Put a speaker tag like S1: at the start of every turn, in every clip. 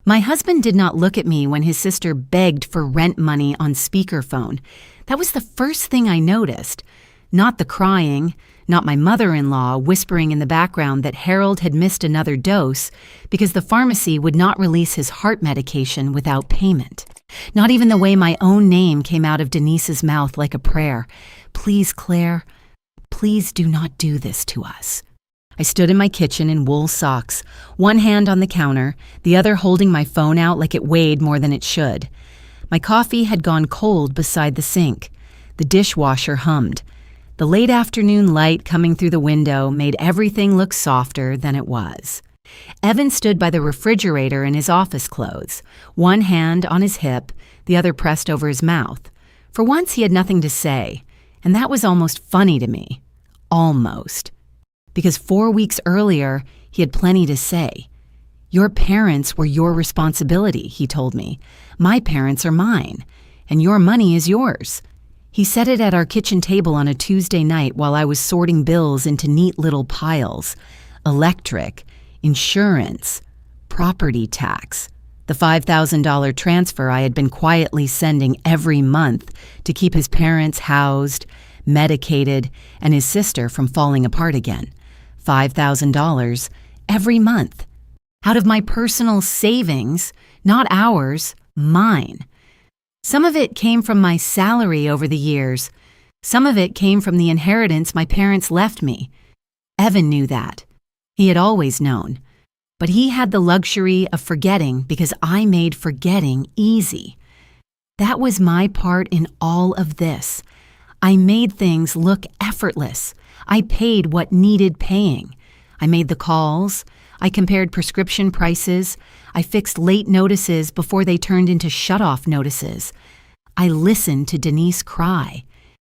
S1: My husband did not look at me when his sister begged for rent money on speakerphone. That was the first thing I noticed. Not the crying, not my mother-in-law whispering in the background that Harold had missed another dose because the pharmacy would not release his heart medication without payment. Not even the way my own name came out of Denise's mouth like a prayer. Please, Claire, please do not do this to us. I stood in my kitchen in wool socks, one hand on the counter, the other holding my phone out like it weighed more than it should. My coffee had gone cold beside the sink. The dishwasher hummed. The late afternoon light coming through the window made everything look softer than it was. Evan stood by the refrigerator in his office clothes, one hand on his hip, the other pressed over his mouth. For once he had nothing to say, and that was almost funny to me. Almost. Because 4 weeks earlier, he had plenty to say. Your parents were your responsibility, he told me. My parents are mine, and your money is yours. He said it at our kitchen table on a Tuesday night while I was sorting bills into neat little piles. Electric, insurance, property tax, the $5,000 transfer I had been quietly sending every month to keep his parents housed, medicated, and his sister from falling apart again. $5,000 every month. Out of my personal savings, not ours, mine. Some of it came from my salary over the years. Some of it came from the inheritance my parents left me. Evan knew that. He had always known. But he had the luxury of forgetting because I made forgetting easy. That was my part in all of this. I made things look effortless. I paid what needed paying. I made the calls. I compared prescription prices. I fixed late notices before they turned into shut-off notices. I listened to Denise cry.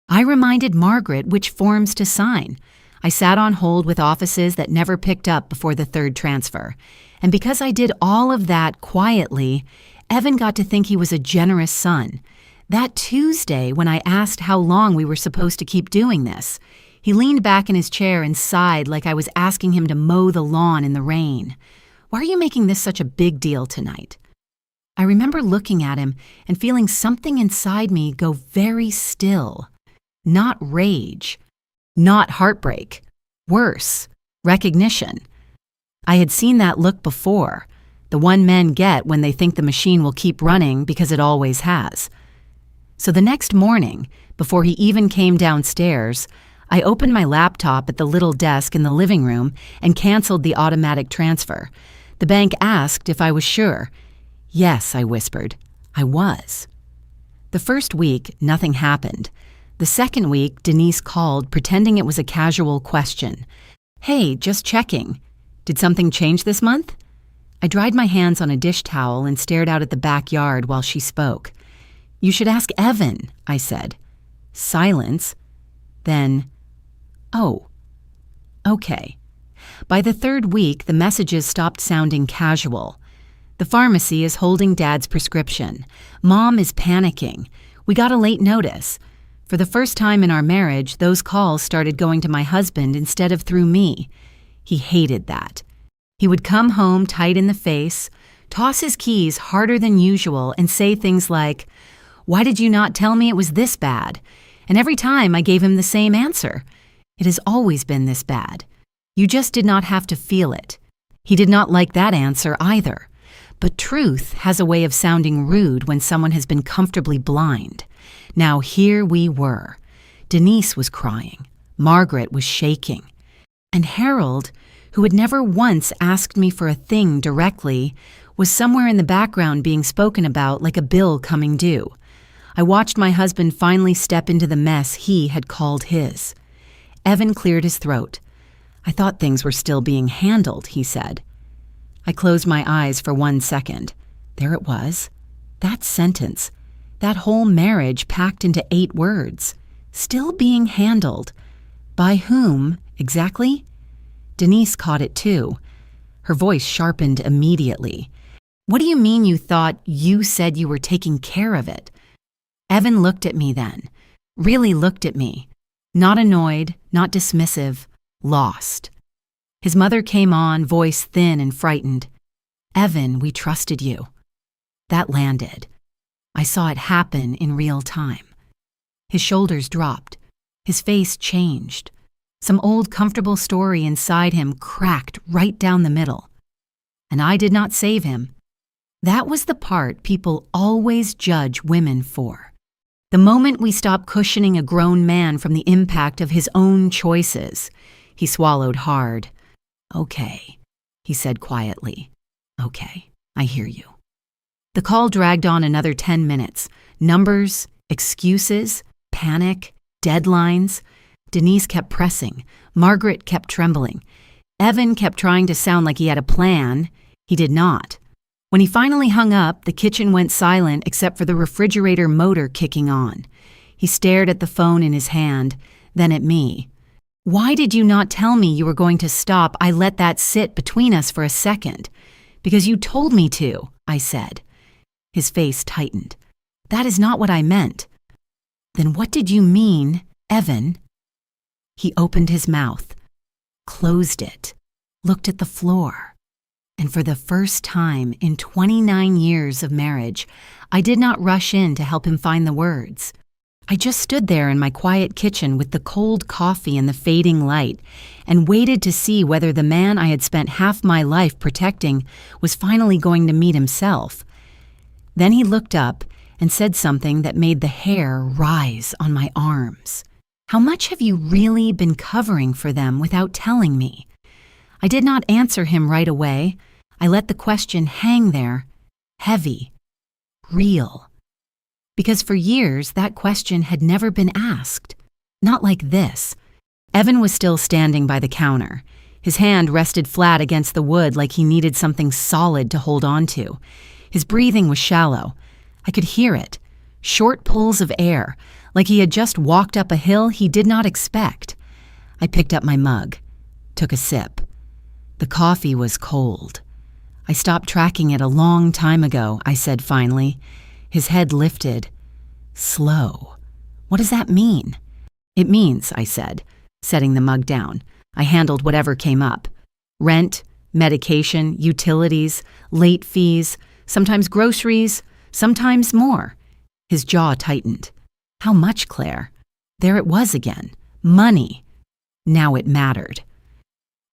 S1: I reminded Margaret which forms to sign. I sat on hold with offices that never picked up before the third transfer. And because I did all of that quietly, Evan got to think he was a generous son. That Tuesday, when I asked how long we were supposed to keep doing this, he leaned back in his chair and sighed like I was asking him to mow the lawn in the rain. Why are you making this such a big deal tonight? I remember looking at him and feeling something inside me go very still. Not rage. Not heartbreak. Worse, recognition. I had seen that look before, the one men get when they think the machine will keep running because it always has. So the next morning, before he even came downstairs, I opened my laptop at the little desk in the living room and canceled the automatic transfer. The bank asked if I was sure. Yes, I whispered. I was. The first week, nothing happened. The second week, Denise called, pretending it was a casual question. Hey, just checking. Did something change this month? I dried my hands on a dish towel and stared out at the backyard while she spoke. You should ask Evan, I said. Silence. Then, oh, okay. By the third week, the messages stopped sounding casual. The pharmacy is holding Dad's prescription. Mom is panicking. We got a late notice. For the first time in our marriage, those calls started going to my husband instead of through me. He hated that. He would come home tight in the face, toss his keys harder than usual, and say things like, "Why did you not tell me it was this bad?" And every time I gave him the same answer. It has always been this bad. You just did not have to feel it. He did not like that answer either. But truth has a way of sounding rude when someone has been comfortably blind. Now here we were. Denise was crying. Margaret was shaking. And Harold, who had never once asked me for a thing directly, was somewhere in the background being spoken about like a bill coming due. I watched my husband finally step into the mess he had called his. Evan cleared his throat. I thought things were still being handled, he said. I closed my eyes for 1 second. There it was. That sentence. That whole marriage packed into 8 words. Still being handled. By whom, exactly? Denise caught it too. Her voice sharpened immediately. What do you mean you thought you said you were taking care of it? Evan looked at me then. Really looked at me. Not annoyed, not dismissive. Lost. His mother came on, voice thin and frightened. Evan, we trusted you." That landed. I saw it happen in real time. His shoulders dropped. His face changed. Some old comfortable story inside him cracked right down the middle. And I did not save him. That was the part people always judge women for. The moment we stop cushioning a grown man from the impact of his own choices. He swallowed hard. "Okay," he said quietly. "Okay, I hear you." The call dragged on another 10 minutes. Numbers, excuses, panic, deadlines. Denise kept pressing. Margaret kept trembling. Evan kept trying to sound like he had a plan. He did not. When he finally hung up, the kitchen went silent except for the refrigerator motor kicking on. He stared at the phone in his hand, then at me. "Why did you not tell me you were going to stop? I let that sit between us for a second." "Because you told me to," I said. His face tightened. "That is not what I meant." "Then what did you mean, Evan?" He opened his mouth, closed it, looked at the floor. And for the first time in 29 years of marriage, I did not rush in to help him find the words. I just stood there in my quiet kitchen with the cold coffee and the fading light and waited to see whether the man I had spent half my life protecting was finally going to meet himself. Then he looked up and said something that made the hair rise on my arms. "How much have you really been covering for them without telling me?" I did not answer him right away. I let the question hang there, heavy, real. Because for years, that question had never been asked. Not like this. Evan was still standing by the counter. His hand rested flat against the wood like he needed something solid to hold on to. His breathing was shallow. I could hear it. Short pulls of air, like he had just walked up a hill he did not expect. I picked up my mug, took a sip. The coffee was cold. "I stopped tracking it a long time ago," I said finally. His head lifted. "Slow. What does that mean?" "It means," I said, setting the mug down. I handled whatever came up. Rent, medication, utilities, late fees, sometimes groceries, sometimes more. His jaw tightened. "How much, Claire?" There it was again. Money. Now it mattered.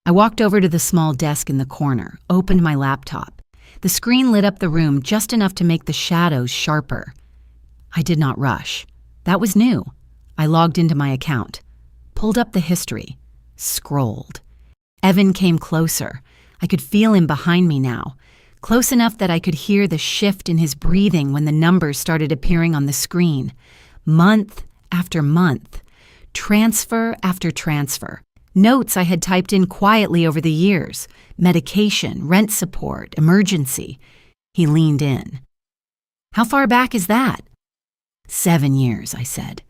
S1: I walked over to the small desk in the corner, opened my laptop. The screen lit up the room just enough to make the shadows sharper. I did not rush. That was new. I logged into my account, pulled up the history, scrolled. Evan came closer. I could feel him behind me now, close enough that I could hear the shift in his breathing when the numbers started appearing on the screen. Month after month, transfer after transfer. Notes I had typed in quietly over the years. Medication, rent support, emergency. He leaned in. "How far back is that?" 7 years, I said.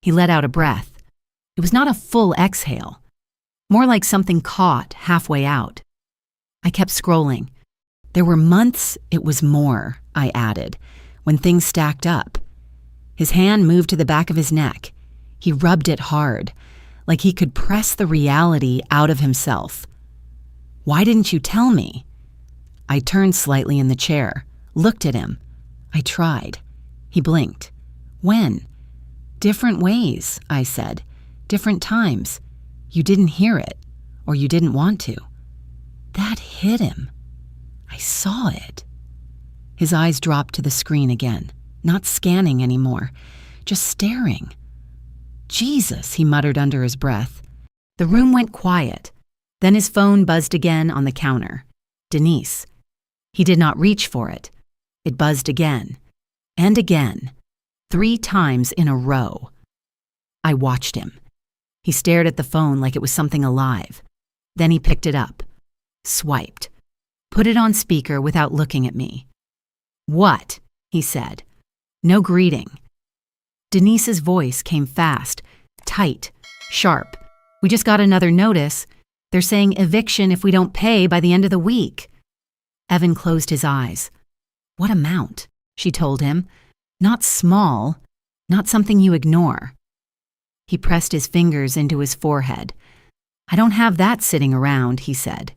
S1: He let out a breath. It was not a full exhale, more like something caught halfway out. I kept scrolling. There were months it was more, I added, when things stacked up. His hand moved to the back of his neck. He rubbed it hard, like he could press the reality out of himself. "Why didn't you tell me?" I turned slightly in the chair, looked at him. I tried. He blinked. "When?" "Different ways," I said. "Different times. You didn't hear it, or you didn't want to." That hit him. I saw it. His eyes dropped to the screen again, not scanning anymore, just staring. "Jesus," he muttered under his breath. The room went quiet. Then his phone buzzed again on the counter. Denise. He did not reach for it. It buzzed again. And again. 3 times in a row. I watched him. He stared at the phone like it was something alive. Then he picked it up. Swiped. Put it on speaker without looking at me. "What?" he said. No greeting. Denise's voice came fast, tight, sharp. "We just got another notice. They're saying eviction if we don't pay by the end of the week." Evan closed his eyes. "What amount?" she told him. "Not small, not something you ignore." He pressed his fingers into his forehead. "I don't have that sitting around," he said.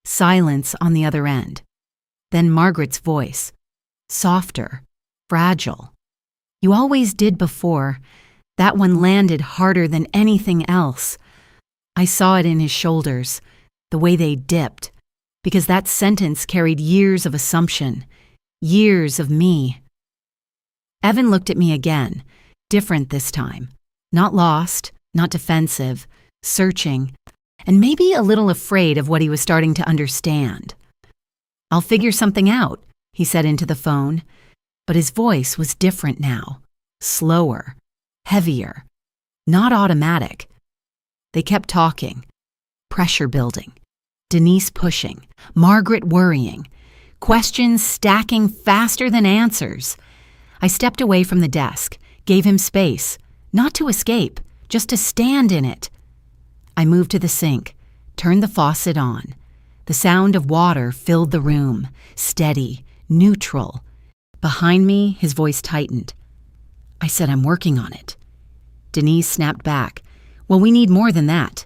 S1: Silence on the other end. then Margaret's voice. Softer, fragile. You always did before. That one landed harder than anything else. I saw it in his shoulders, the way they dipped, because that sentence carried years of assumption, years of me. Evan looked at me again, different this time. Not lost, not defensive, searching, and maybe a little afraid of what he was starting to understand. "I'll figure something out," he said into the phone, but his voice was different now, slower, heavier, not automatic. They kept talking, pressure building, Denise pushing, Margaret worrying, questions stacking faster than answers. I stepped away from the desk, gave him space, not to escape, just to stand in it. I moved to the sink, turned the faucet on. The sound of water filled the room, steady, neutral. Behind me, his voice tightened. I said, "I'm working on it." Denise snapped back, "Well, we need more than that."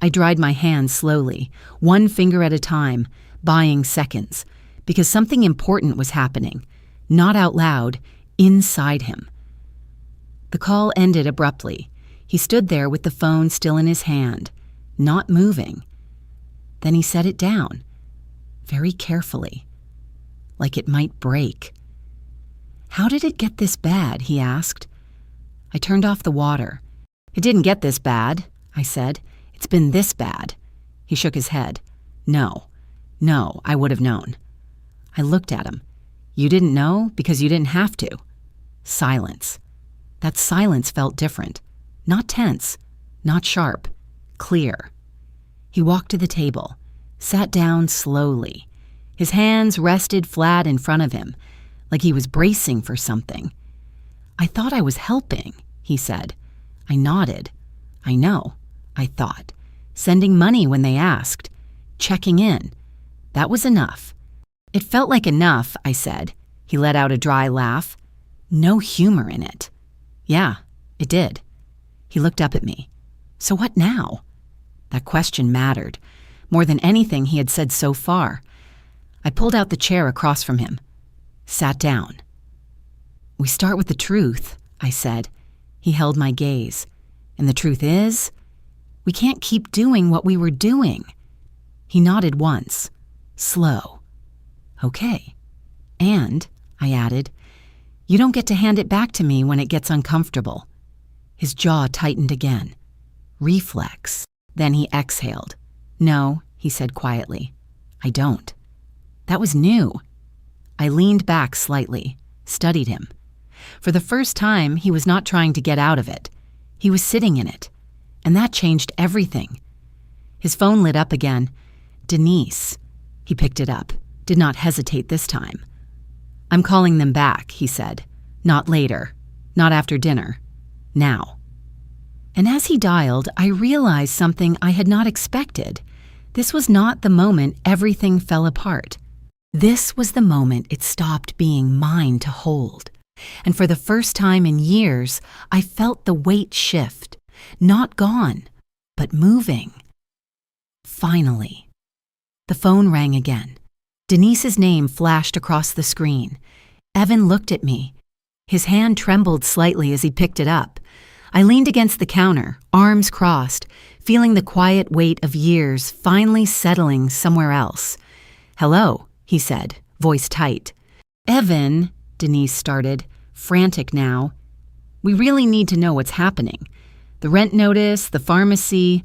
S1: I dried my hands slowly, one finger at a time, buying seconds, because something important was happening, not out loud, inside him. The call ended abruptly. He stood there with the phone still in his hand, not moving. Then he set it down, very carefully, like it might break. "How did it get this bad?" he asked. I turned off the water. "It didn't get this bad," I said. "It's been this bad." He shook his head. No, I would have known." I looked at him. "You didn't know because you didn't have to." Silence. That silence felt different. Not tense, not sharp, clear. He walked to the table, sat down slowly. His hands rested flat in front of him, like he was bracing for something. "I thought I was helping," he said. I nodded. "I know," I thought. Sending money when they asked. Checking in. That was enough. "It felt like enough," I said. He let out a dry laugh. No humor in it. "Yeah, it did." He looked up at me. "So what now?" That question mattered, more than anything he had said so far. I pulled out the chair across from him. Sat down. "We start with the truth," I said. He held my gaze. "And the truth is, we can't keep doing what we were doing." He nodded once. Slow. "Okay. And," I added, "you don't get to hand it back to me when it gets uncomfortable." His jaw tightened again. Reflex. Then he exhaled. "No," he said quietly. "I don't." That was new. I leaned back slightly, studied him. For the first time, he was not trying to get out of it. He was sitting in it. And that changed everything. His phone lit up again. "Denise." He picked it up, did not hesitate this time. "I'm calling them back," he said. "Not later. Not after dinner. Now." And as he dialed, I realized something I had not expected. This was not the moment everything fell apart. This was the moment it stopped being mine to hold. And for the first time in years, I felt the weight shift. Not gone, but moving. Finally. The phone rang again. Denise's name flashed across the screen. Evan looked at me. His hand trembled slightly as he picked it up. I leaned against the counter, arms crossed, feeling the quiet weight of years finally settling somewhere else. "Hello," he said, voice tight. "Evan," Denise started, frantic now. "We really need to know what's happening. The rent notice, the pharmacy."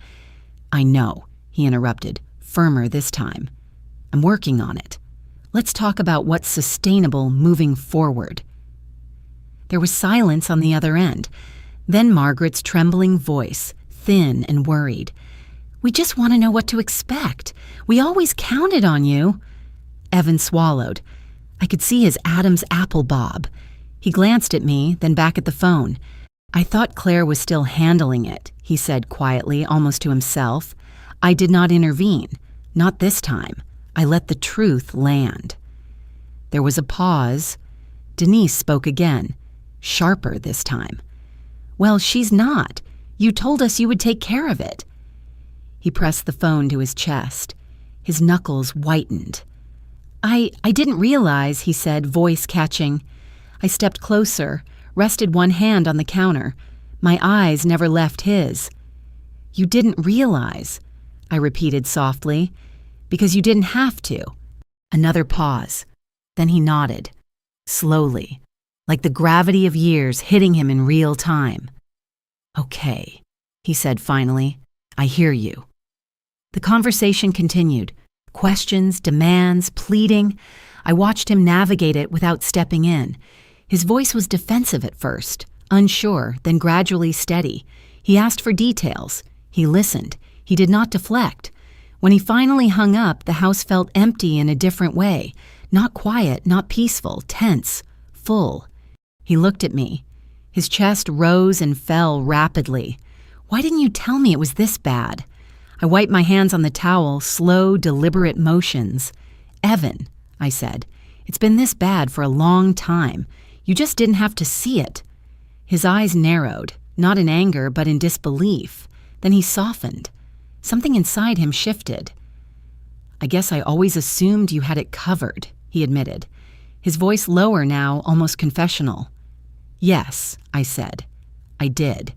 S1: "I know," he interrupted, firmer this time. "I'm working on it. Let's talk about what's sustainable moving forward." There was silence on the other end. Then Margaret's trembling voice, thin and worried. "We just want to know what to expect. We always counted on you." Evan swallowed. I could see his Adam's apple bob. He glanced at me, then back at the phone. "I thought Claire was still handling it," he said quietly, almost to himself. "I did not intervene. Not this time. I let the truth land." There was a pause. Denise spoke again, sharper this time. "Well, she's not. You told us you would take care of it." He pressed the phone to his chest. His knuckles whitened. I didn't realize, he said, voice catching. I stepped closer, rested one hand on the counter. My eyes never left his. You didn't realize, I repeated softly, because you didn't have to. Another pause. Then he nodded, slowly, like the gravity of years hitting him in real time. Okay, he said finally. I hear you. The conversation continued. Questions, demands, pleading. I watched him navigate it without stepping in. His voice was defensive at first, unsure, then gradually steady. He asked for details. He listened. He did not deflect. When he finally hung up, the house felt empty in a different way. Not quiet, not peaceful, tense, full. He looked at me. His chest rose and fell rapidly. Why didn't you tell me it was this bad? I wiped my hands on the towel, slow, deliberate motions. Evan, I said, it's been this bad for a long time. You just didn't have to see it. His eyes narrowed, not in anger, but in disbelief. Then he softened. Something inside him shifted. I guess I always assumed you had it covered, he admitted. His voice lower now, almost confessional. Yes, I said. I did.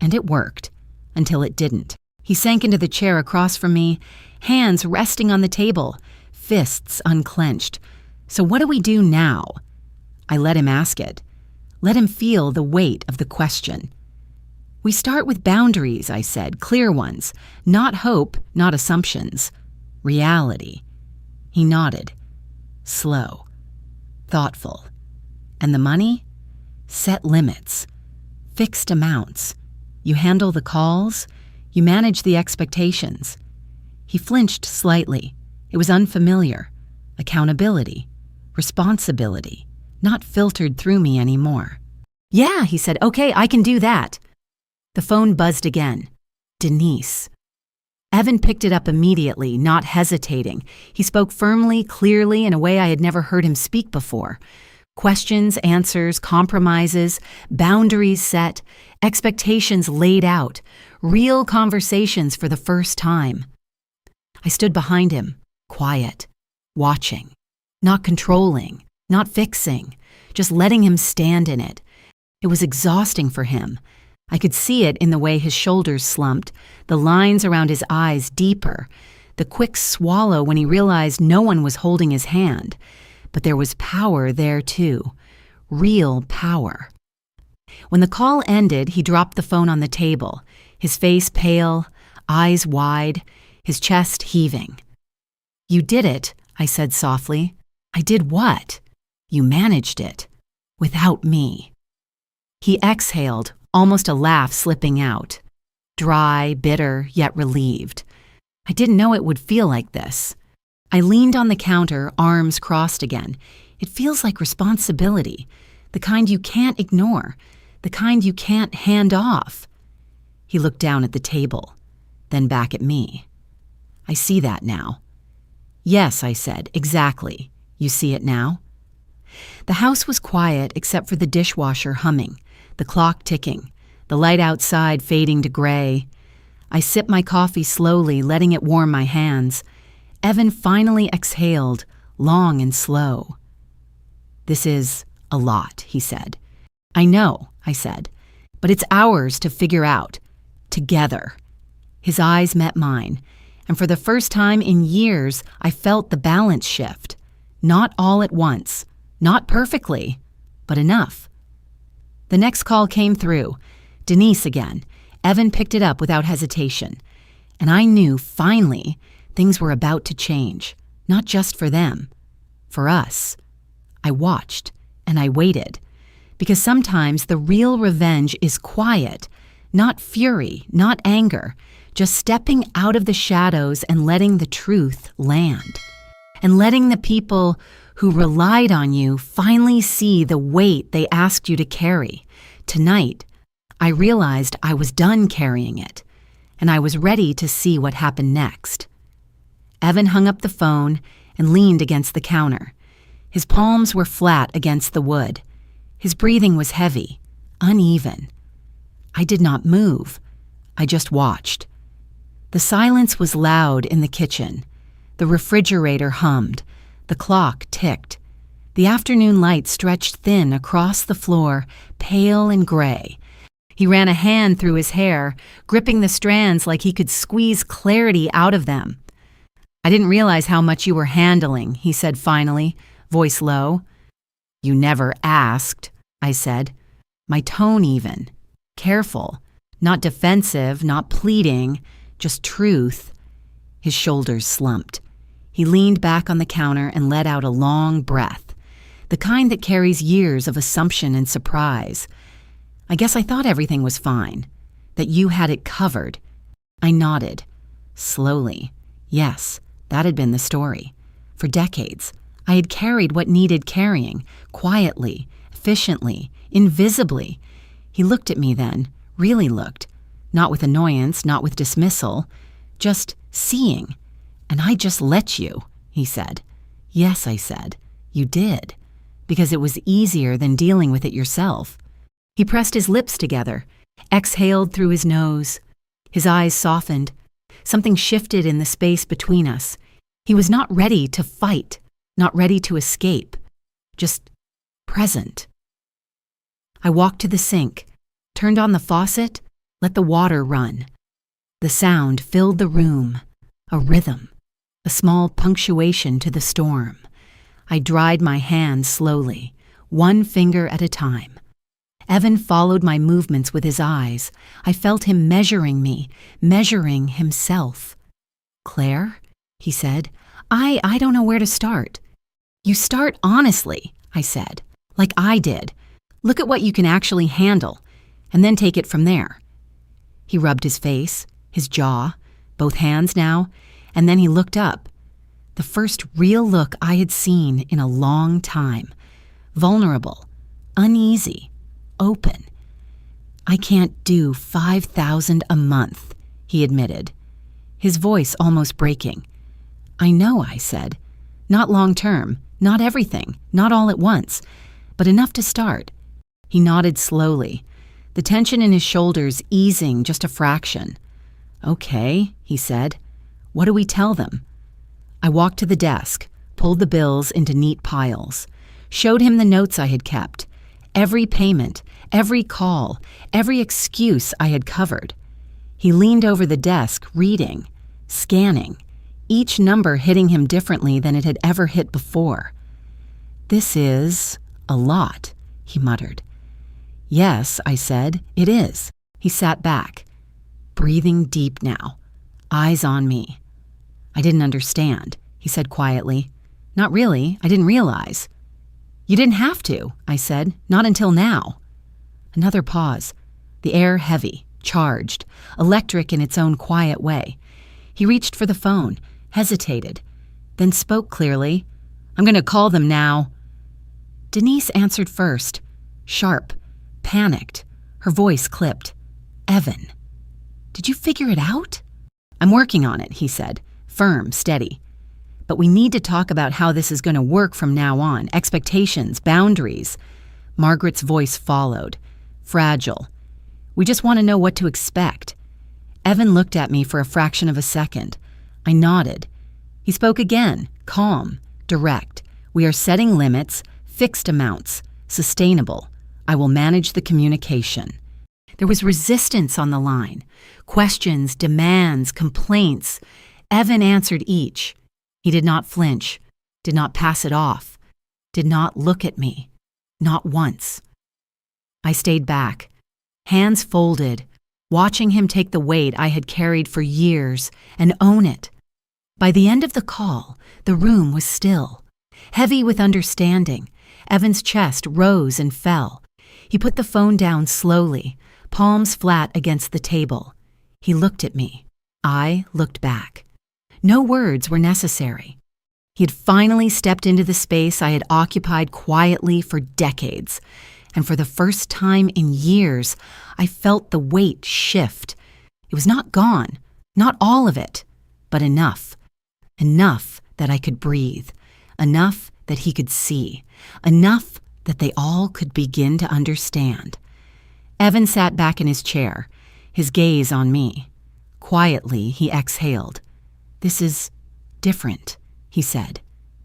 S1: And it worked. Until it didn't. He sank into the chair across from me, hands resting on the table, fists unclenched. So what do we do now? I let him ask it. Let him feel the weight of the question. We start with boundaries, I said, clear ones. Not hope, not assumptions. Reality. He nodded. Slow. Thoughtful. And the money? Set limits. Fixed amounts. You handle the calls. You manage the expectations. He flinched slightly. It was unfamiliar. Accountability. Responsibility. Not filtered through me anymore. Yeah, he said, okay, I can do that. The phone buzzed again. Denise. Evan picked it up immediately, not hesitating. He spoke firmly, clearly, in a way I had never heard him speak before. Questions, answers, compromises, boundaries set, expectations laid out, real conversations for the first time. I stood behind him, quiet, watching, not controlling, not fixing, just letting him stand in it. It was exhausting for him. I could see it in the way his shoulders slumped, the lines around his eyes deeper, the quick swallow when he realized no one was holding his hand. But there was power there too, real power. When the call ended, he dropped the phone on the table, his face pale, eyes wide, his chest heaving. You did it, I said softly. I did what? You managed it. Without me. He exhaled, almost a laugh slipping out. Dry, bitter, yet relieved. I didn't know it would feel like this. I leaned on the counter, arms crossed again. It feels like responsibility, the kind you can't ignore, the kind you can't hand off. He looked down at the table, then back at me. I see that now. Yes, I said, exactly. You see it now? The house was quiet except for the dishwasher humming, the clock ticking, the light outside fading to gray. I sipped my coffee slowly, letting it warm my hands. Evan finally exhaled, long and slow. This is a lot, he said. I know, I said, but it's ours to figure out, together. His eyes met mine, and for the first time in years, I felt the balance shift. Not all at once, not perfectly, but enough. The next call came through. Denise again. Evan picked it up without hesitation. And I knew, finally, things were about to change, not just for them, for us. I watched, and I waited, because sometimes the real revenge is quiet, not fury, not anger, just stepping out of the shadows and letting the truth land, and letting the people who relied on you finally see the weight they asked you to carry. Tonight, I realized I was done carrying it, and I was ready to see what happened next. Evan hung up the phone and leaned against the counter. His palms were flat against the wood. His breathing was heavy, uneven. I did not move. I just watched. The silence was loud in the kitchen. The refrigerator hummed. The clock ticked. The afternoon light stretched thin across the floor, pale and gray. He ran a hand through his hair, gripping the strands like he could squeeze clarity out of them. "I didn't realize how much you were handling," he said finally, voice low. "You never asked," I said, my tone even. Careful, not defensive, not pleading, just truth. His shoulders slumped. He leaned back on the counter and let out a long breath, the kind that carries years of assumption and surprise. "I guess I thought everything was fine, that you had it covered." I nodded. Slowly. Yes, that had been the story. For decades, I had carried what needed carrying, quietly, efficiently, invisibly. He looked at me then, really looked, not with annoyance, not with dismissal, just seeing. "And I just let you," he said. "Yes," I said, "you did, because it was easier than dealing with it yourself." He pressed his lips together, exhaled through his nose. His eyes softened. Something shifted in the space between us. He was not ready to fight, not ready to escape, just present. I walked to the sink, turned on the faucet, let the water run. The sound filled the room, a rhythm, a small punctuation to the storm. I dried my hands slowly, one finger at a time. Evan followed my movements with his eyes. I felt him measuring me, measuring himself. "Claire," he said, I don't know where to start." "You start honestly," I said, "like I did. Look at what you can actually handle, and then take it from there." He rubbed his face, his jaw, both hands now, and then he looked up. The first real look I had seen in a long time. Vulnerable, uneasy, open. "I can't do 5,000 a month," he admitted, his voice almost breaking. "I know," I said. "Not long term, not everything, not all at once, but enough to start." He nodded slowly, the tension in his shoulders easing just a fraction. "Okay," he said. "What do we tell them?" I walked to the desk, pulled the bills into neat piles, showed him the notes I had kept, every payment, every call, every excuse I had covered. He leaned over the desk, reading, scanning, each number hitting him differently than it had ever hit before. "This is a lot," he muttered. "Yes," I said, "it is." He sat back, breathing deep now, eyes on me. "I didn't understand," he said quietly. "Not really, I didn't realize." "You didn't have to," I said, "not until now." Another pause, the air heavy, charged, electric in its own quiet way. He reached for the phone, hesitated, then spoke clearly. "I'm going to call them now." Denise answered first, sharp, panicked, her voice clipped. "Evan, did you figure it out?" "I'm working on it," he said, firm, steady. "But we need to talk about how this is going to work from now on, expectations, boundaries." Margaret's voice followed, fragile. "We just want to know what to expect." Evan looked at me for a fraction of a second. I nodded. He spoke again, calm, direct. "We are setting limits, fixed amounts, sustainable. I will manage the communication." There was resistance on the line. Questions, demands, complaints. Evan answered each. He did not flinch, did not pass it off, did not look at me, not once. I stayed back, hands folded, watching him take the weight I had carried for years and own it. By the end of the call, the room was still, heavy with understanding. Evan's chest rose and fell. He put the phone down slowly, palms flat against the table. He looked at me. I looked back. No words were necessary. He had finally stepped into the space I had occupied quietly for decades, and for the first time in years, I felt the weight shift. It was not gone, not all of it, but enough. Enough that I could breathe, enough that he could see, enough that they all could begin to understand. Evan sat back in his chair, his gaze on me. Quietly, he exhaled. "This is different," he said.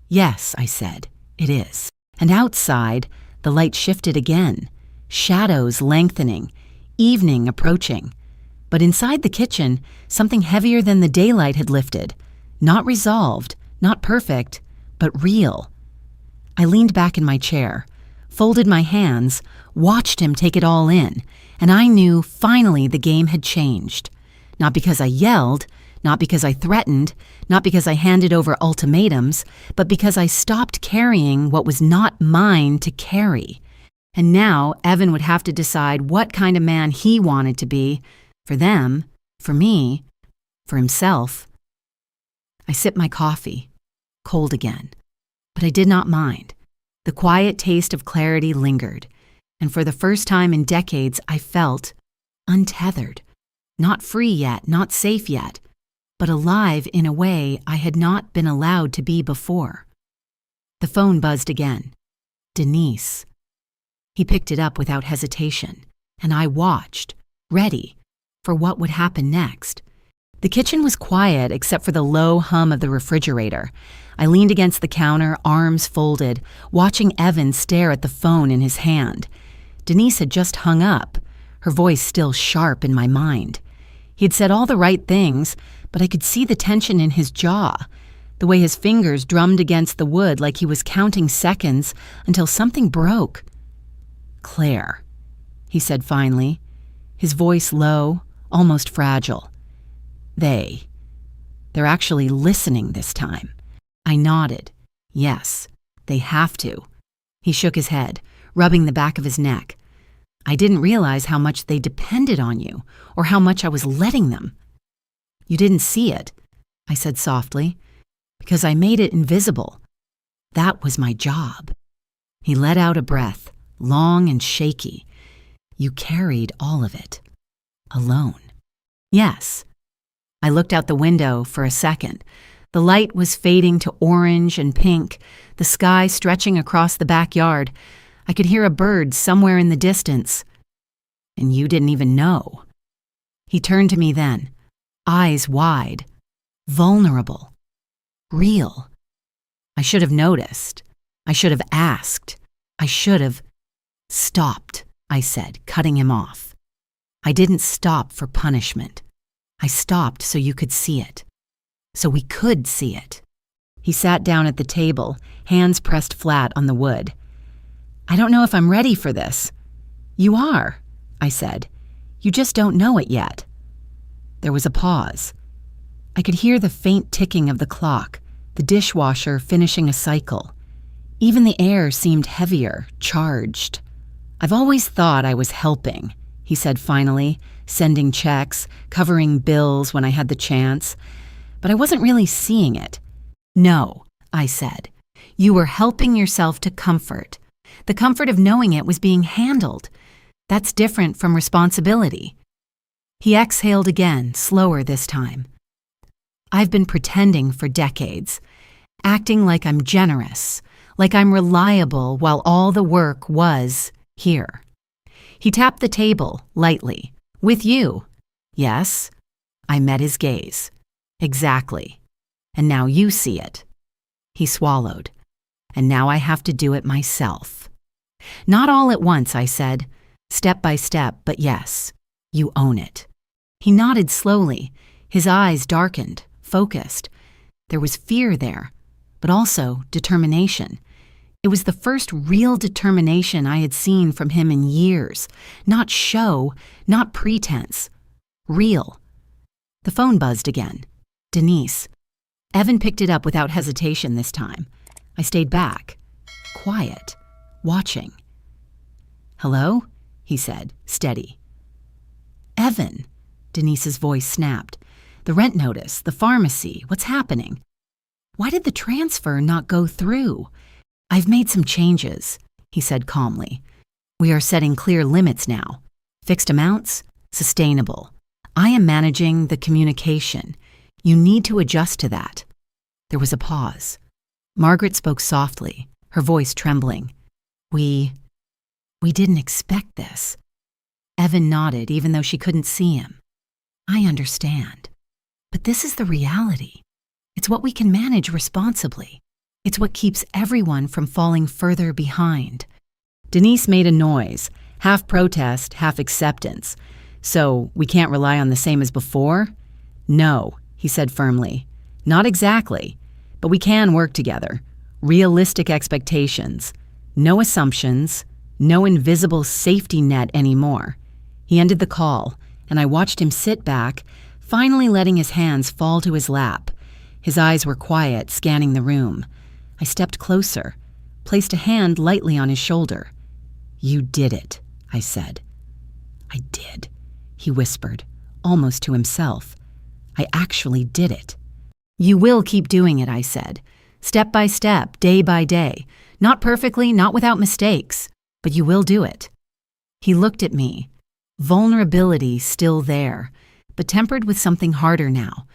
S1: Yes, I said, it is. And outside, the light shifted again, shadows lengthening, evening approaching. But inside the kitchen, something heavier than the daylight had lifted. Not resolved, not perfect, but real. I leaned back in my chair, folded my hands, watched him take it all in, and I knew finally the game had changed. Not because I yelled, not because I threatened, not because I handed over ultimatums, but because I stopped carrying what was not mine to carry. And now Evan would have to decide what kind of man he wanted to be, for them, for me, for himself. I sipped my coffee, cold again, but I did not mind. The quiet taste of clarity lingered, and for the first time in decades I felt untethered, not free yet, not safe yet, but alive in a way I had not been allowed to be before. The phone buzzed again. Denise. He picked it up without hesitation, and I watched, ready for what would happen next. The kitchen was quiet except for the low hum of the refrigerator. I leaned against the counter, arms folded, watching Evan stare at the phone in his hand. Denise had just hung up, her voice still sharp in my mind. He had said all the right things, but I could see the tension in his jaw, the way his fingers drummed against the wood like he was counting seconds until something broke. "Claire," he said finally, his voice low, almost fragile. They're actually listening this time." I nodded. Yes, they have to. He shook his head, rubbing the back of his neck. "I didn't realize how much they depended on you, or how much I was letting them." "You didn't see it," I said softly, "because I made it invisible. That was my job." He let out a breath, long and shaky. "You carried all of it. Alone." "Yes." I looked out the window for a second. The light was fading to orange and pink, the sky stretching across the backyard. I could hear a bird somewhere in the distance. "And you didn't even know." He turned to me then, eyes wide, vulnerable, real. I should have noticed. I should have asked. I should have stopped, I said, cutting him off. I didn't stop for punishment. I stopped so you could see it. So we could see it. He sat down at the table, hands pressed flat on the wood. "I don't know if I'm ready for this." "You are," I said. "You just don't know it yet." There was a pause. I could hear the faint ticking of the clock, the dishwasher finishing a cycle. Even the air seemed heavier, charged. "I've always thought I was helping," he said finally, sending checks, covering bills when I had the chance. But I wasn't really seeing it. "No," I said. "You were helping yourself to comfort. The comfort of knowing it was being handled. That's different from responsibility." He exhaled again, slower this time. "I've been pretending for decades, acting like I'm generous, like I'm reliable while all the work was here." He tapped the table, lightly. "With you." "Yes." I met his gaze. "Exactly. And now you see it." He swallowed. "And now I have to do it myself." "Not all at once," I said. "Step by step, but yes, you own it." He nodded slowly. His eyes darkened, focused. There was fear there, but also determination. It was the first real determination I had seen from him in years. Not show, not pretense. Real. The phone buzzed again. Denise. Evan picked it up without hesitation this time. I stayed back, quiet, watching. "Hello?" he said, steady. "Evan," Denise's voice snapped. "The rent notice, the pharmacy, what's happening? Why did the transfer not go through?" "I've made some changes," he said calmly. "We are setting clear limits now. Fixed amounts, sustainable. I am managing the communication. You need to adjust to that." There was a pause. Margaret spoke softly, her voice trembling. We didn't expect this." Evan nodded, even though she couldn't see him. "I understand. But this is the reality. It's what we can manage responsibly. It's what keeps everyone from falling further behind. Denise made a noise, half protest, half acceptance. So, we can't rely on the same as before? No, he said firmly. Not exactly, but we can work together. Realistic expectations. No assumptions. No invisible safety net anymore. He ended the call, and I watched him sit back, finally letting his hands fall to his lap. His eyes were quiet, scanning the room. I stepped closer, placed a hand lightly on his shoulder. "You did it," I said. "I did," he whispered, almost to himself. "I actually did it." "You will keep doing it," I said. "Step by step, day by day. Not perfectly, not without mistakes, but you will do it." He looked at me. Vulnerability still there, but tempered with something harder now.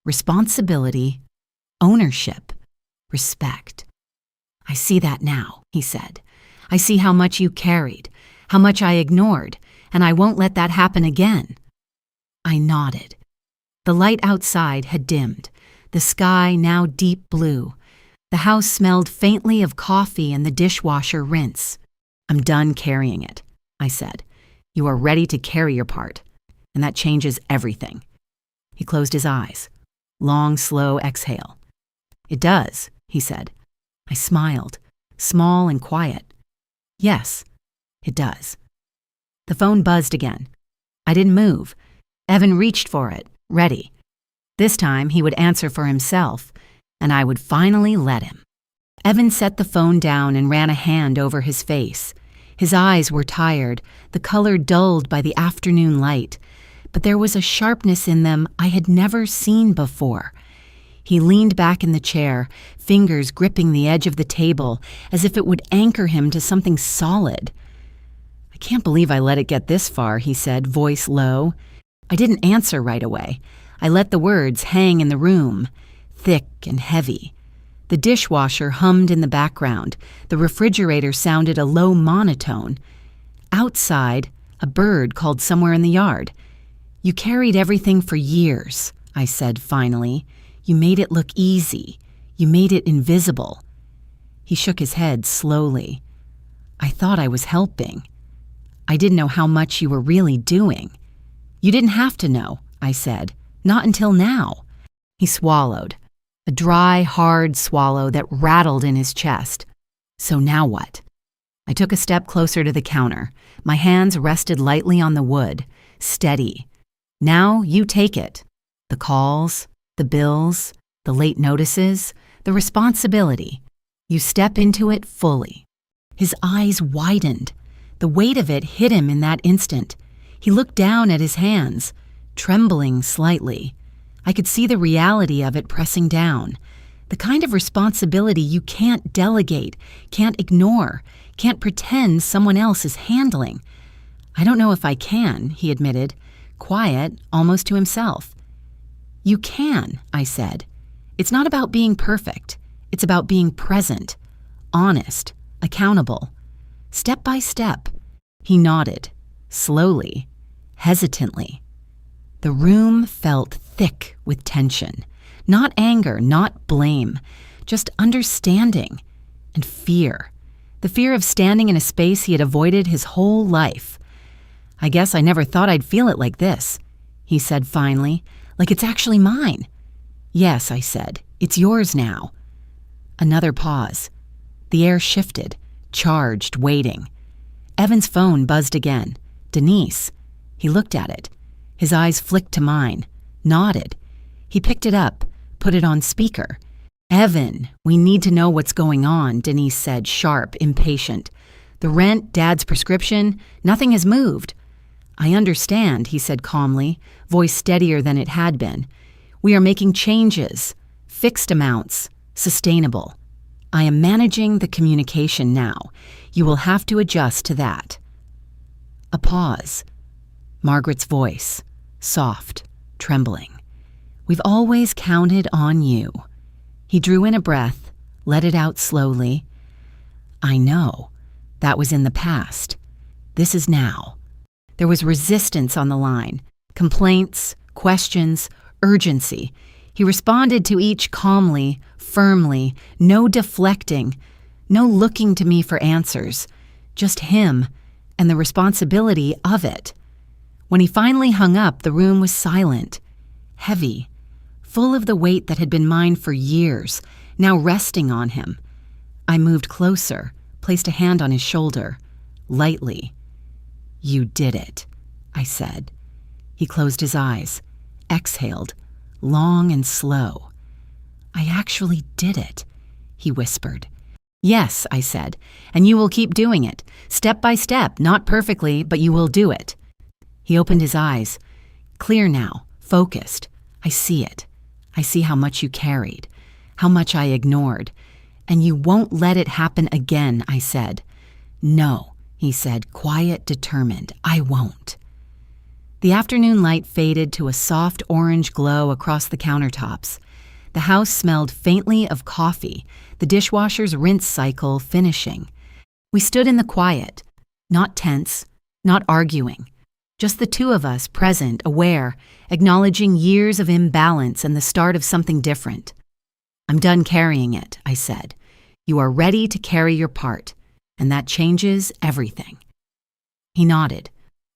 S1: Responsibility, ownership, respect. "I see that now," he said. "I see how much you carried, how much I ignored, and I won't let that happen again." I nodded. The light outside had dimmed, the sky now deep blue. The house smelled faintly of coffee and the dishwasher rinse. "I'm done carrying it," I said. "You are ready to carry your part, and that changes everything." He closed his eyes. Long, slow exhale. "It does," he said. I smiled, small and quiet. "Yes, it does." The phone buzzed again. I didn't move. Evan reached for it, ready. This time he would answer for himself, and I would finally let him. Evan set the phone down and ran a hand over his face. His eyes were tired, the color dulled by the afternoon light, but there was a sharpness in them I had never seen before. He leaned back in the chair, fingers gripping the edge of the table, as if it would anchor him to something solid. "I can't believe I let it get this far," he said, voice low. I didn't answer right away. I let the words hang in the room, thick and heavy. The dishwasher hummed in the background. The refrigerator sounded a low monotone. Outside, a bird called somewhere in the yard. "You carried everything for years," I said finally. "You made it look easy. You made it invisible." He shook his head slowly. "I thought I was helping. I didn't know how much you were really doing." "You didn't have to know," I said. "Not until now." He swallowed. A dry, hard swallow that rattled in his chest. "So now what?" I took a step closer to the counter. My hands rested lightly on the wood, steady. "Now you take it. The calls, the bills, the late notices, the responsibility. You step into it fully." His eyes widened. The weight of it hit him in that instant. He looked down at his hands, trembling slightly. I could see the reality of it pressing down. The kind of responsibility you can't delegate, can't ignore, can't pretend someone else is handling. "I don't know if I can," he admitted, quiet, almost to himself. "You can," I said. "It's not about being perfect. It's about being present, honest, accountable. Step by step." He nodded, slowly, hesitantly. The room felt thick with tension. Not anger, not blame, just understanding and fear. The fear of standing in a space he had avoided his whole life. "I guess I never thought I'd feel it like this," he said finally, "like it's actually mine." "Yes," I said, "it's yours now." Another pause. The air shifted, charged, waiting. Evan's phone buzzed again. Denise. He looked at it. His eyes flicked to mine, nodded. He picked it up, put it on speaker. "Evan, we need to know what's going on," Denise said, sharp, impatient. "The rent, Dad's prescription, nothing has moved." "I understand," he said calmly, voice steadier than it had been. "We are making changes, fixed amounts, sustainable. I am managing the communication now. You will have to adjust to that." A pause. Margaret's voice, soft, trembling. "We've always counted on you." He drew in a breath, let it out slowly. "I know. That was in the past. This is now." There was resistance on the line, complaints, questions, urgency. He responded to each calmly, firmly, no deflecting, no looking to me for answers, just him and the responsibility of it. When he finally hung up, the room was silent, heavy, full of the weight that had been mine for years, now resting on him. I moved closer, placed a hand on his shoulder, lightly. "You did it," I said. He closed his eyes, exhaled, long and slow. "I actually did it," he whispered. "Yes," I said, "and you will keep doing it, step by step, not perfectly, but you will do it." He opened his eyes, clear now, focused. "I see it. I see how much you carried, how much I ignored. And you won't let it happen again," I said. "No," he said, quiet, determined. "I won't." The afternoon light faded to a soft orange glow across the countertops. The house smelled faintly of coffee, the dishwasher's rinse cycle finishing. We stood in the quiet, not tense, not arguing. Just the two of us, present, aware, acknowledging years of imbalance and the start of something different. "I'm done carrying it," I said. "You are ready to carry your part, and that changes everything." He nodded,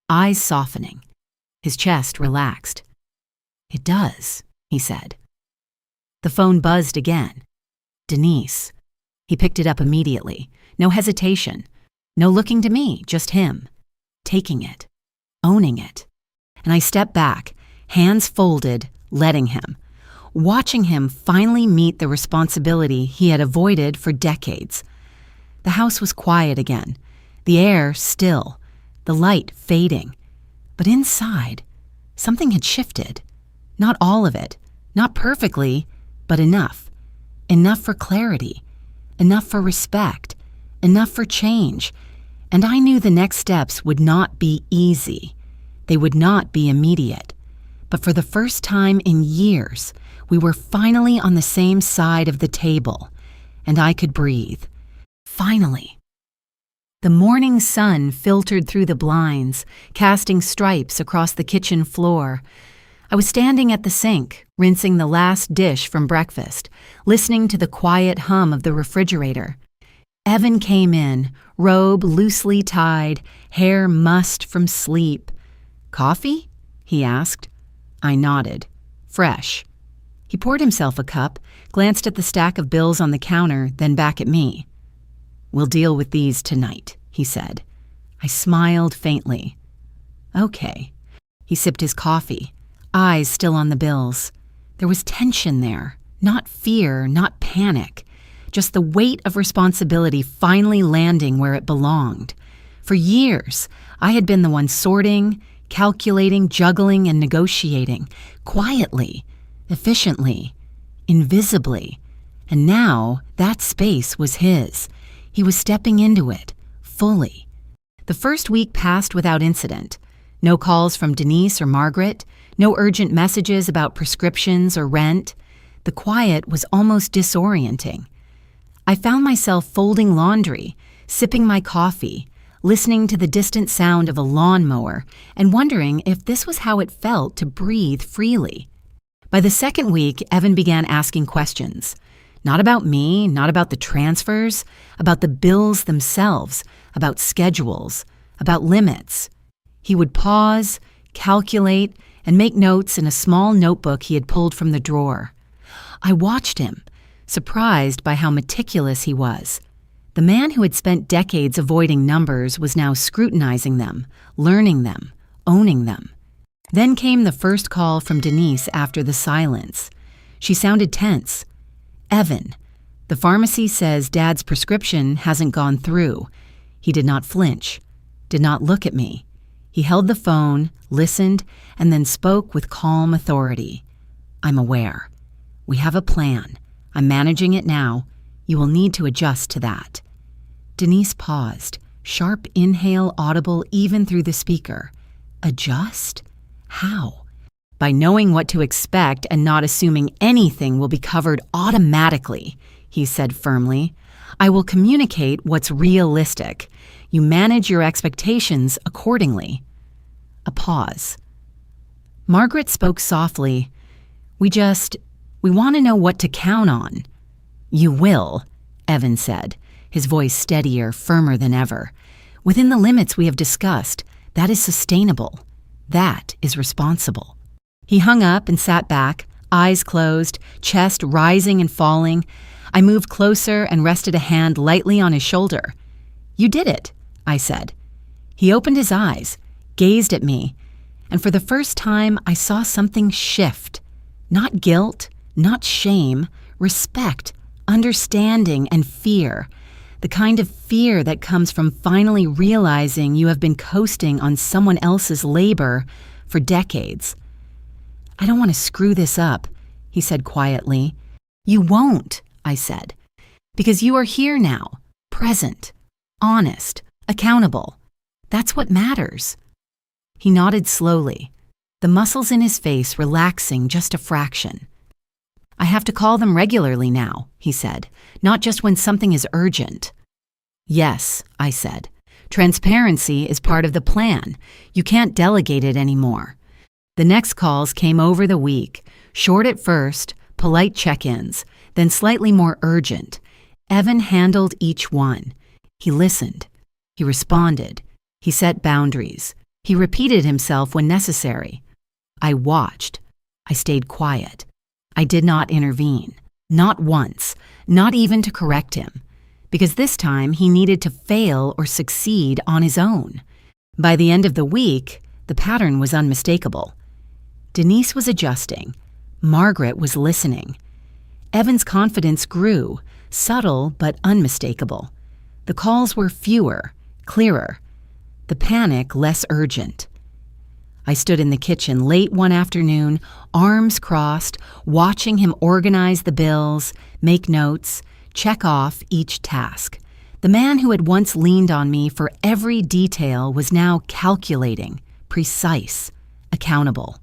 S1: eyes softening, his chest relaxed. "It does," he said. The phone buzzed again. Denise. He picked it up immediately. No hesitation. No looking to me, just him. Taking it. Owning it. And I stepped back, hands folded, letting him. Watching him finally meet the responsibility he had avoided for decades. The house was quiet again. The air still. The light fading. But inside, something had shifted. Not all of it. Not perfectly, but enough. Enough for clarity. Enough for respect. Enough for change. And I knew the next steps would not be easy. They would not be immediate. But for the first time in years, we were finally on the same side of the table, and I could breathe. Finally. The morning sun filtered through the blinds, casting stripes across the kitchen floor. I was standing at the sink, rinsing the last dish from breakfast, listening to the quiet hum of the refrigerator. Evan came in, robe loosely tied, hair mussed from sleep. "Coffee?" he asked. I nodded. "Fresh." He poured himself a cup, glanced at the stack of bills on the counter, then back at me. "We'll deal with these tonight," he said. I smiled faintly. "Okay." He sipped his coffee, eyes still on the bills. There was tension there, not fear, not panic. Just the weight of responsibility finally landing where it belonged. For years, I had been the one sorting, calculating, juggling, and negotiating, quietly, efficiently, invisibly. And now, that space was his. He was stepping into it, fully. The first week passed without incident. No calls from Denise or Margaret, no urgent messages about prescriptions or rent. The quiet was almost disorienting. I found myself folding laundry, sipping my coffee, listening to the distant sound of a lawnmower, and wondering if this was how it felt to breathe freely. By the second week, Evan began asking questions. Not about me, not about the transfers, about the bills themselves, about schedules, about limits. He would pause, calculate, and make notes in a small notebook he had pulled from the drawer. I watched him, surprised by how meticulous he was. The man who had spent decades avoiding numbers was now scrutinizing them, learning them, owning them. Then came the first call from Denise after the silence. She sounded tense. "Evan, the pharmacy says Dad's prescription hasn't gone through." He did not flinch, did not look at me. He held the phone, listened, and then spoke with calm authority. "I'm aware. We have a plan. I'm managing it now. You will need to adjust to that." Denise paused, sharp inhale audible even through the speaker. Adjust? How? By knowing what to expect and not assuming anything will be covered automatically, he said firmly. I will communicate what's realistic. You manage your expectations accordingly. A pause. Margaret spoke softly. We want to know what to count on. You will, Evan said, his voice steadier, firmer than ever. Within the limits we have discussed, that is sustainable. That is responsible. He hung up and sat back, eyes closed, chest rising and falling. I moved closer and rested a hand lightly on his shoulder. You did it, I said. He opened his eyes, gazed at me, and for the first time I saw something shift. Not guilt, not shame, respect, understanding, and fear. The kind of fear that comes from finally realizing you have been coasting on someone else's labor for decades. I don't want to screw this up, he said quietly. You won't, I said, because you are here now, present, honest, accountable. That's what matters. He nodded slowly, the muscles in his face relaxing just a fraction. I have to call them regularly now, he said, not just when something is urgent. Yes, I said. Transparency is part of the plan. You can't delegate it anymore. The next calls came over the week, short at first, polite check-ins, then slightly more urgent. Evan handled each one. He listened. He responded. He set boundaries. He repeated himself when necessary. I watched. I stayed quiet. I did not intervene. Not once. Not even to correct him. Because this time he needed to fail or succeed on his own. By the end of the week, the pattern was unmistakable. Denise was adjusting. Margaret was listening. Evan's confidence grew, subtle but unmistakable. The calls were fewer, clearer. The panic less urgent. I stood in the kitchen late one afternoon, arms crossed, watching him organize the bills, make notes, check off each task. The man who had once leaned on me for every detail was now calculating, precise, accountable.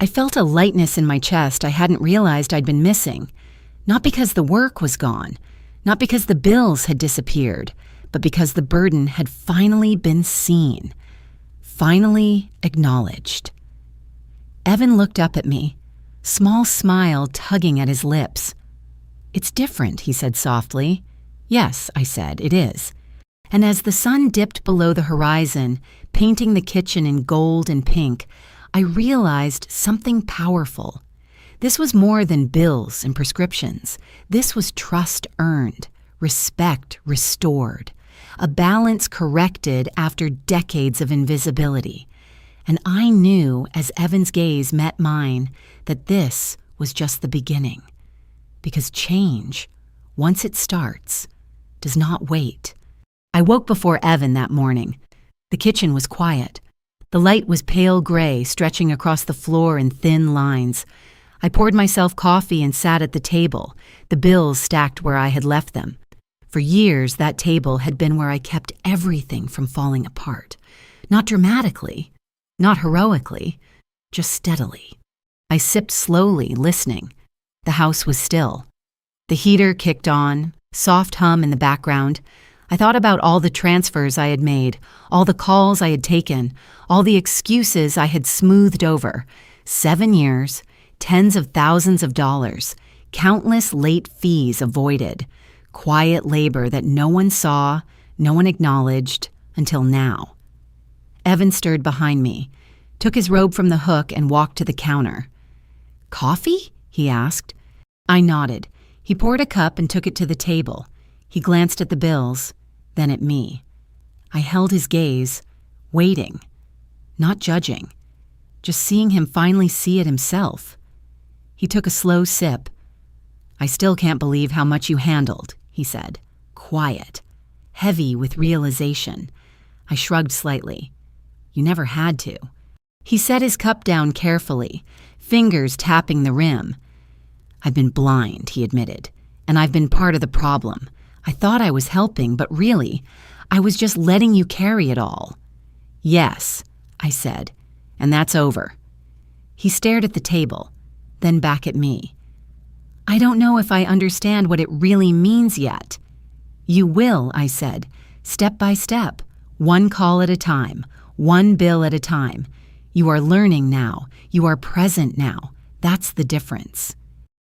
S1: I felt a lightness in my chest I hadn't realized I'd been missing. Not because the work was gone, not because the bills had disappeared, but because the burden had finally been seen, finally acknowledged. Evan looked up at me, small smile tugging at his lips. It's different, he said softly. Yes, I said, it is. And as the sun dipped below the horizon, painting the kitchen in gold and pink, I realized something powerful. This was more than bills and prescriptions. This was trust earned, respect restored, a balance corrected after decades of invisibility. And I knew as Evan's gaze met mine that this was just the beginning. Because change, once it starts, does not wait. I woke before Evan that morning. The kitchen was quiet. The light was pale gray, stretching across the floor in thin lines. I poured myself coffee and sat at the table, the bills stacked where I had left them. For years, that table had been where I kept everything from falling apart. Not dramatically, not heroically, just steadily. I sipped slowly, listening. The house was still. The heater kicked on, soft hum in the background. I thought about all the transfers I had made, all the calls I had taken, all the excuses I had smoothed over. 7 years, tens of thousands of dollars, countless late fees avoided, quiet labor that no one saw, no one acknowledged, until now. Evan stirred behind me, took his robe from the hook and walked to the counter. Coffee? He asked. I nodded. He poured a cup and took it to the table. He glanced at the bills, then at me. I held his gaze, waiting, not judging, just seeing him finally see it himself. He took a slow sip. I still can't believe how much you handled, he said, quiet, heavy with realization. I shrugged slightly. You never had to. He set his cup down carefully, fingers tapping the rim. I've been blind, he admitted, and I've been part of the problem. I thought I was helping, but really, I was just letting you carry it all. Yes, I said, and that's over. He stared at the table, then back at me. I don't know if I understand what it really means yet. You will, I said, step by step, one call at a time, one bill at a time. You are learning now. You are present now. That's the difference.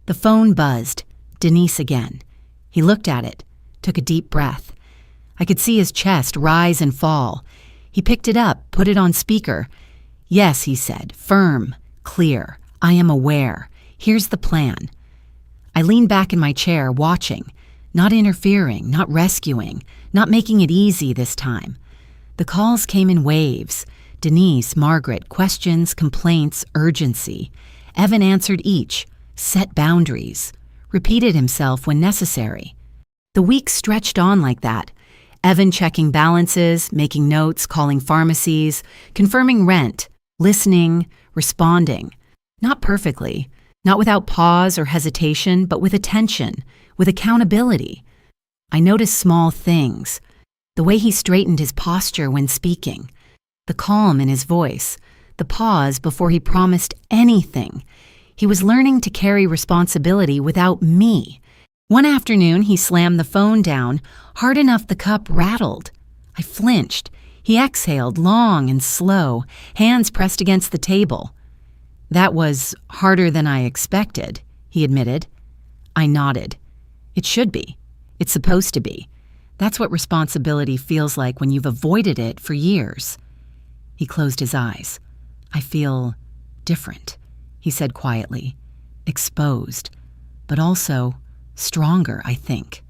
S1: The phone buzzed. Denise again. He looked at it, took a deep breath. I could see his chest rise and fall. He picked it up, put it on speaker. "Yes," he said, firm, clear. "I am aware. Here's the plan." I leaned back in my chair, watching, not interfering, not rescuing, not making it easy this time. The calls came in waves. Denise, Margaret, questions, complaints, urgency. Evan answered each, set boundaries, repeated himself when necessary. The weeks stretched on like that. Evan checking balances, making notes, calling pharmacies, confirming rent, listening, responding. Not perfectly, not without pause or hesitation, but with attention, with accountability. I noticed small things. The way he straightened his posture when speaking, the calm in his voice, the pause before he promised anything. He was learning to carry responsibility without me. One afternoon, he slammed the phone down, hard enough the cup rattled. I flinched. He exhaled, long and slow, hands pressed against the table. "That was harder than I expected," he admitted. I nodded. "It should be. It's supposed to be. That's what responsibility feels like when you've avoided it for years." He closed his eyes. "I feel different," he said quietly. "Exposed, but also stronger, I think."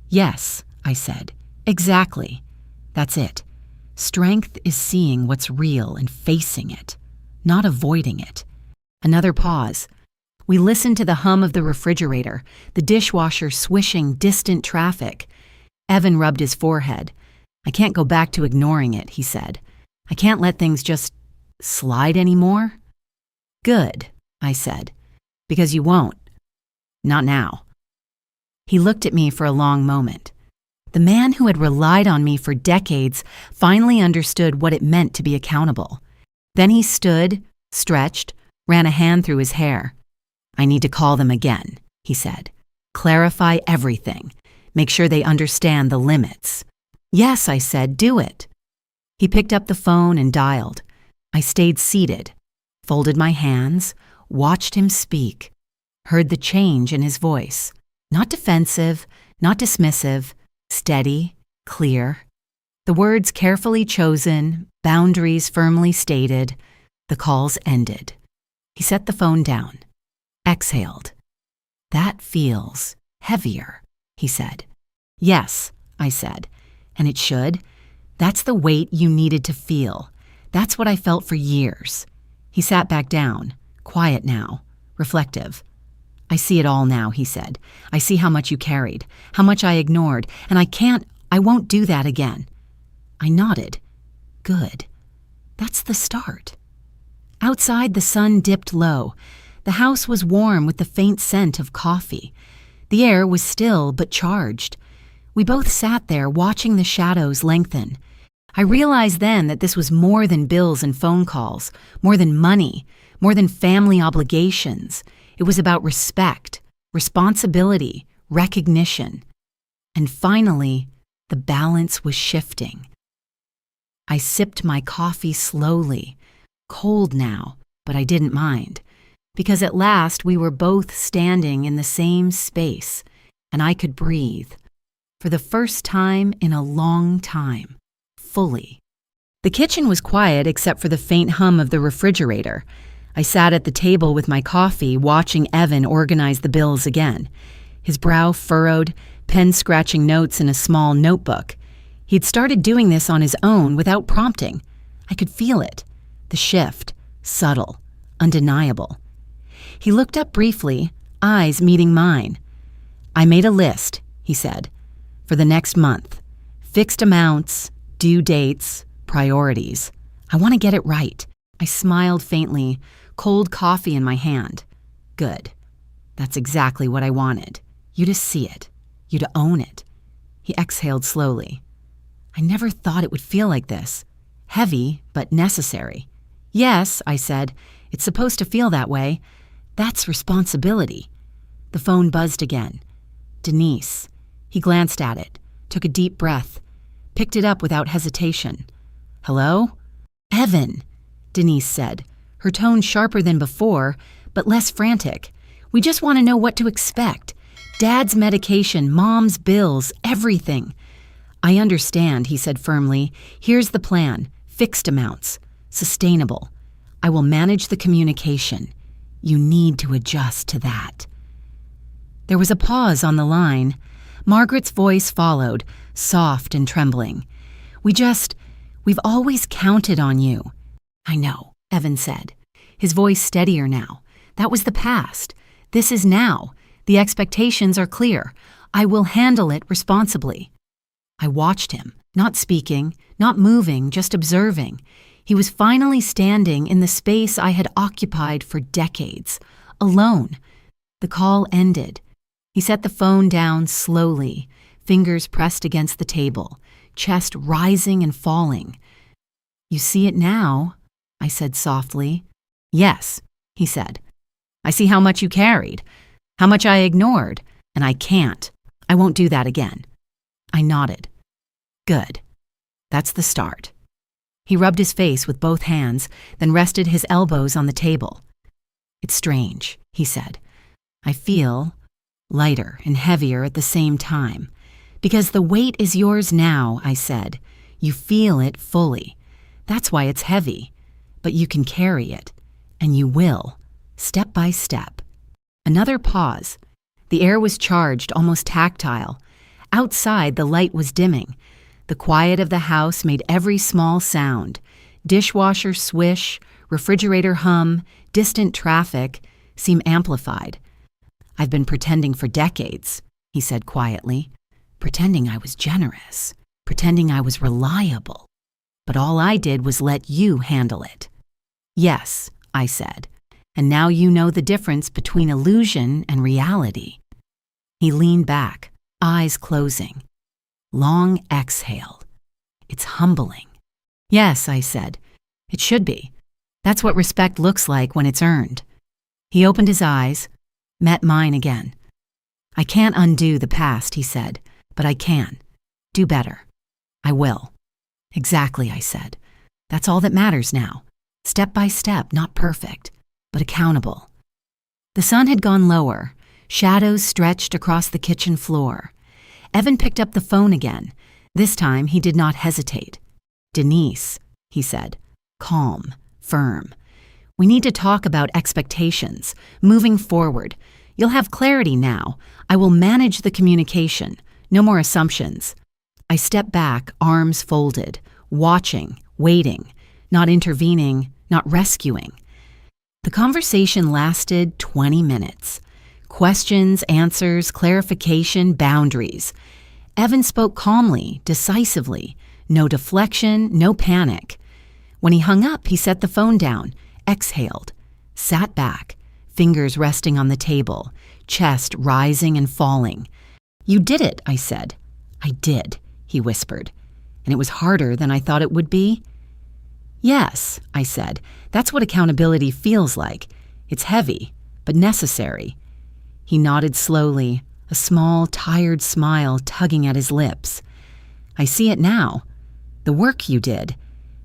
S1: "Yes," I said. "Exactly. That's it. Strength is seeing what's real and facing it, not avoiding it." Another pause. We listened to the hum of the refrigerator, the dishwasher swishing distant traffic. Evan rubbed his forehead. "I can't go back to ignoring it," he said. "I can't let things just slide anymore." "Good," I said, "because you won't. Not now." He looked at me for a long moment. The man who had relied on me for decades finally understood what it meant to be accountable. Then he stood, stretched, ran a hand through his hair. "I need to call them again," he said. "Clarify everything. Make sure they understand the limits." "Yes," I said, "do it." He picked up the phone and dialed. I stayed seated, folded my hands, watched him speak, heard the change in his voice. Not defensive, not dismissive, steady, clear. The words carefully chosen, boundaries firmly stated. The calls ended. He set the phone down, exhaled. "That feels heavier," he said. "Yes," I said, "and it should. That's the weight you needed to feel. That's what I felt for years." He sat back down, quiet now, reflective. "I see it all now," he said. "I see how much you carried, how much I ignored, and I won't do that again." I nodded. "Good. That's the start." Outside, the sun dipped low. The house was warm with the faint scent of coffee. The air was still but charged. We both sat there watching the shadows lengthen. I realized then that this was more than bills and phone calls, more than money, more than family obligations. It was about respect, responsibility, recognition. And finally, the balance was shifting. I sipped my coffee slowly, cold now, but I didn't mind, because at last we were both standing in the same space, and I could breathe, for the first time in a long time, fully. The kitchen was quiet except for the faint hum of the refrigerator. I sat at the table with my coffee, watching Evan organize the bills again. His brow furrowed, pen scratching notes in a small notebook. He'd started doing this on his own without prompting. I could feel it. The shift, subtle, undeniable. He looked up briefly, eyes meeting mine. "I made a list," he said, "for the next month. Fixed amounts, due dates, priorities. I want to get it right." I smiled faintly, cold coffee in my hand. "Good. That's exactly what I wanted. You to see it. You to own it." He exhaled slowly. "I never thought it would feel like this. Heavy, but necessary." "Yes," I said. "It's supposed to feel that way. That's responsibility." The phone buzzed again. Denise. He glanced at it, took a deep breath, picked it up without hesitation. "Hello?" "Evan," Denise said, her tone sharper than before, but less frantic. "We just want to know what to expect. Dad's medication, Mom's bills, everything. I understand, he said firmly. Here's the plan. Fixed amounts. Sustainable. I will manage the communication. You need to adjust to that. There was a pause on the line. Margaret's voice followed, soft and trembling. We've always counted on you. I know, Evan said, his voice steadier now. That was the past. This is now. The expectations are clear. I will handle it responsibly. I watched him, not speaking, not moving, just observing. He was finally standing in the space I had occupied for decades, alone. The call ended. He set the phone down slowly, fingers pressed against the table, chest rising and falling. You see it now, I said softly. Yes, he said. I see how much you carried, how much I ignored, and I can't. I won't do that again. I nodded. Good. That's the start. He rubbed his face with both hands, then rested his elbows on the table. It's strange, he said. I feel lighter and heavier at the same time. Because the weight is yours now, I said. You feel it fully. That's why it's heavy. But you can carry it. And you will, step by step. Another pause. The air was charged, almost tactile. Outside, the light was dimming. The quiet of the house made every small sound. Dishwasher swish, refrigerator hum, distant traffic seem amplified. I've been pretending for decades, he said quietly. Pretending I was generous. Pretending I was reliable. But all I did was let you handle it. Yes, I said. And now you know the difference between illusion and reality. He leaned back, eyes closing. Long exhale. It's humbling. Yes, I said. It should be. That's what respect looks like when it's earned. He opened his eyes, met mine again. I can't undo the past, he said, but I can. Do better. I will. Exactly, I said. That's all that matters now. Step by step, not perfect, but accountable. The sun had gone lower. Shadows stretched across the kitchen floor. Evan picked up the phone again. This time he did not hesitate. Denise, he said, calm, firm. We need to talk about expectations, moving forward. You'll have clarity now. I will manage the communication. No more assumptions. I stepped back, arms folded, watching, waiting, not intervening, not rescuing. The conversation lasted 20 minutes. Questions, answers, clarification, boundaries. Evan spoke calmly, decisively. No deflection, no panic. When he hung up, he set the phone down, exhaled, sat back, fingers resting on the table, chest rising and falling. You did it, I said. I did, he whispered. And it was harder than I thought it would be. Yes, I said. That's what accountability feels like. It's heavy, but necessary. He nodded slowly, a small, tired smile tugging at his lips. I see it now. The work you did,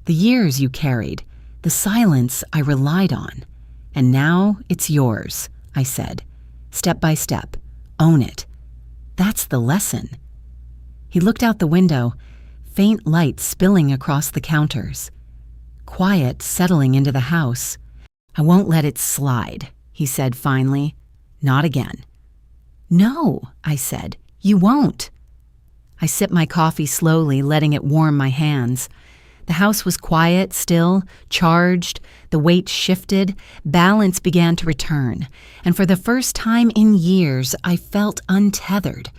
S1: the years you carried, the silence I relied on. And now it's yours, I said. Step by step. Own it. That's the lesson. He looked out the window, faint light spilling across the counters. Quiet settling into the house. I won't let it slide, he said finally. Not again. No, I said. You won't. I sipped my coffee slowly, letting it warm my hands. The house was quiet, still, charged. The weight shifted. Balance began to return. And for the first time in years, I felt untethered.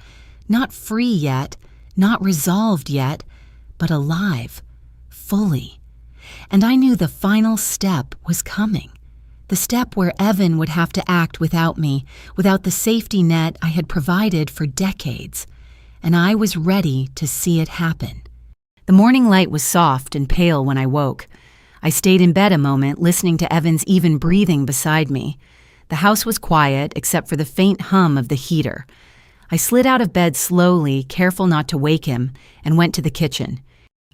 S1: Not free yet, not resolved yet, but alive, fully. And I knew the final step was coming. The step where Evan would have to act without me, without the safety net I had provided for decades. And I was ready to see it happen. The morning light was soft and pale when I woke. I stayed in bed a moment, listening to Evan's even breathing beside me. The house was quiet, except for the faint hum of the heater. I slid out of bed slowly, careful not to wake him, and went to the kitchen.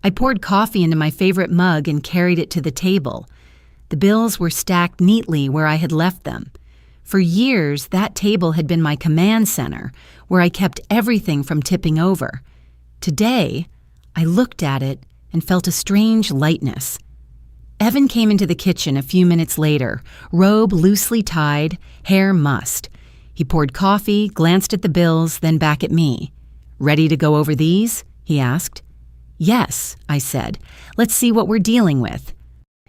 S1: I poured coffee into my favorite mug and carried it to the table. The bills were stacked neatly where I had left them. For years, that table had been my command center, where I kept everything from tipping over. Today, I looked at it and felt a strange lightness. Evan came into the kitchen a few minutes later, robe loosely tied, hair mussed. He poured coffee, glanced at the bills, then back at me. "Ready to go over these?" he asked. "Yes," I said. "Let's see what we're dealing with."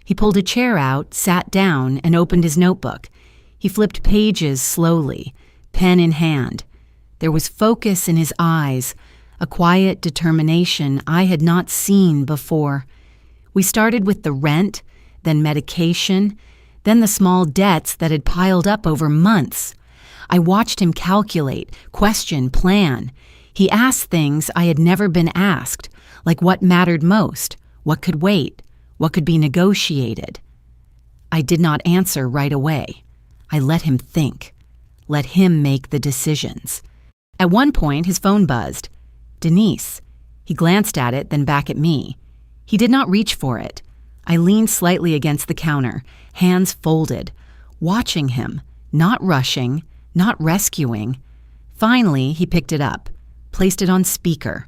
S1: He pulled a chair out, sat down, and opened his notebook. He flipped pages slowly, pen in hand. There was focus in his eyes, a quiet determination I had not seen before. We started with the rent, then medication, then the small debts that had piled up over months. I watched him calculate, question, plan. He asked things I had never been asked, like what mattered most, what could wait, what could be negotiated. I did not answer right away. I let him think, let him make the decisions. At one point, his phone buzzed. Denise. He glanced at it, then back at me. He did not reach for it. I leaned slightly against the counter, hands folded, watching him, not rushing, not rescuing. Finally, he picked it up, placed it on speaker.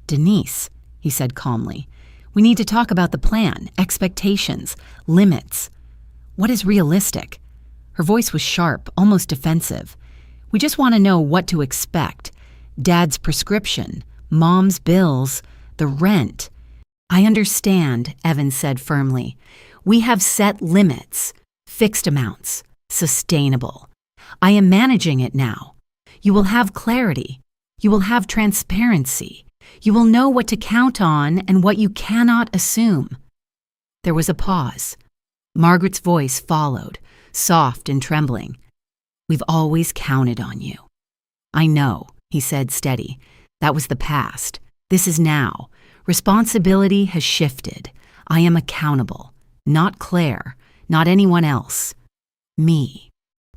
S1: "Denise," he said calmly, "we need to talk about the plan, expectations, limits. What is realistic?" Her voice was sharp, almost defensive. "We just want to know what to expect. Dad's prescription, Mom's bills, the rent." "I understand," Evan said firmly. "We have set limits, fixed amounts, sustainable. I am managing it now. You will have clarity. You will have transparency. You will know what to count on and what you cannot assume." There was a pause. Margaret's voice followed, soft and trembling. "We've always counted on you." "I know," he said, steady. "That was the past. This is now. Responsibility has shifted. I am accountable. Not Claire, not anyone else. Me."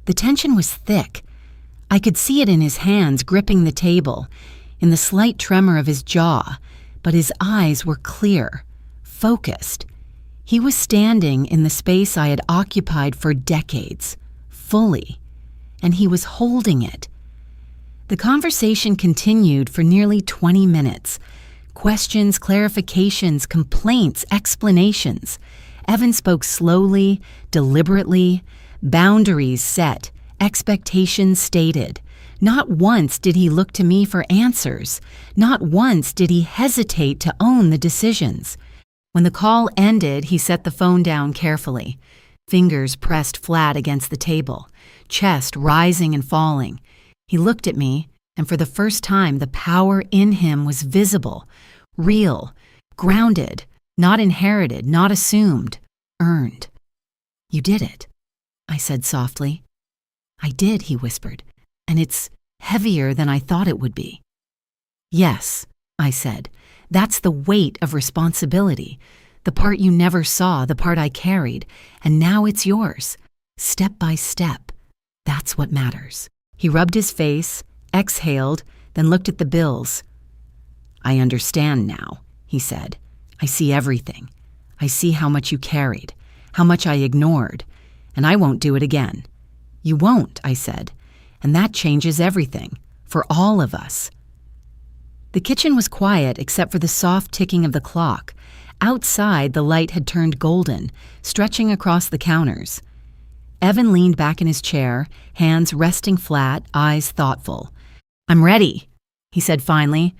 S1: The tension was thick. I could see it in his hands gripping the table, in the slight tremor of his jaw, but his eyes were clear, focused. He was standing in the space I had occupied for decades, fully, and he was holding it. The conversation continued for nearly 20 minutes. Questions, clarifications, complaints, explanations. Evan spoke slowly, deliberately, boundaries set, expectations stated. Not once did he look to me for answers. Not once did he hesitate to own the decisions. When the call ended, he set the phone down carefully, fingers pressed flat against the table, chest rising and falling. He looked at me, and for the first time, the power in him was visible, real, grounded, not inherited, not assumed, earned. "You did it," I said softly. "I did," he whispered, "and it's heavier than I thought it would be." "Yes," I said, "that's the weight of responsibility, the part you never saw, the part I carried, and now it's yours, step by step. That's what matters." He rubbed his face, exhaled, then looked at the bills. "I understand now," he said. "I see everything. I see how much you carried, how much I ignored, and I won't do it again." "You won't," I said, "and that changes everything, for all of us." The kitchen was quiet except for the soft ticking of the clock. Outside, the light had turned golden, stretching across the counters. Evan leaned back in his chair, hands resting flat, eyes thoughtful. "I'm ready," he said finally.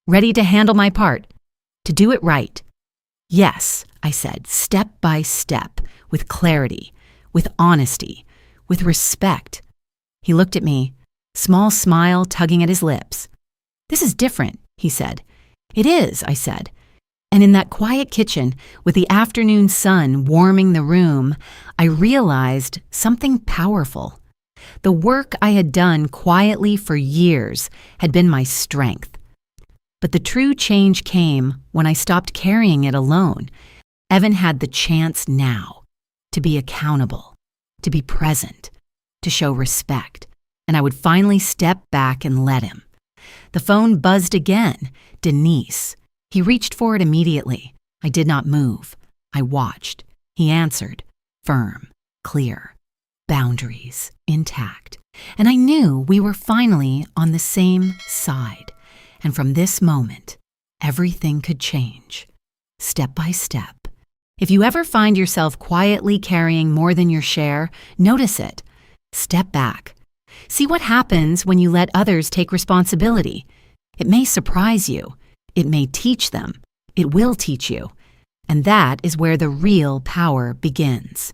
S1: "Ready to handle my part, to do it right." "Yes," I said, "step by step, with clarity, with honesty, with respect." He looked at me, small smile tugging at his lips. "This is different," he said. "It is," I said. And in that quiet kitchen, with the afternoon sun warming the room, I realized something powerful. The work I had done quietly for years had been my strength. But the true change came when I stopped carrying it alone. Evan had the chance now to be accountable, to be present, to show respect, and I would finally step back and let him. The phone buzzed again. Denise. He reached for it immediately. I did not move. I watched. He answered, firm, clear. boundaries intact. And I knew we were finally on the same side. And from this moment, everything could change, step by step. If you ever find yourself quietly carrying more than your share, notice it. Step back. See what happens when you let others take responsibility. It may surprise you. It may teach them. It will teach you. And that is where the real power begins.